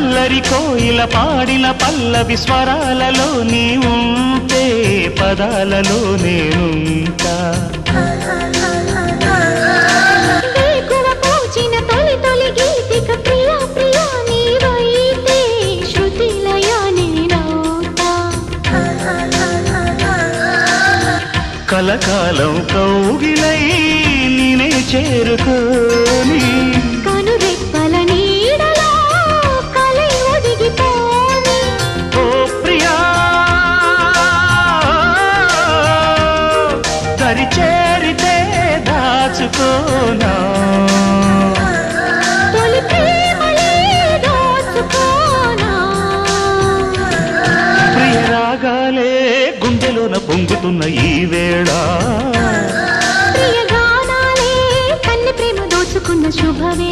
అల్లరి కోయిల పాడిన పల్లవి స్వరాలలో నీ ఉంటే పదాలలో నేనుంటా కలకాలం కౌగిలై నేనే చేరుకోని కనురెప్పల నీడలో కలై ఒదిగిపోని ఓ ప్రియా దరి చేరితే దాచుకోనా తొలి ప్రేమలే దోచుకోనా ప్రియ రాగాలే గుండెలోన పొంగుతున్న ఈ వేళ ప్రియ గానాలే కన్నె ప్రేమ దోచుకున్న శుభవే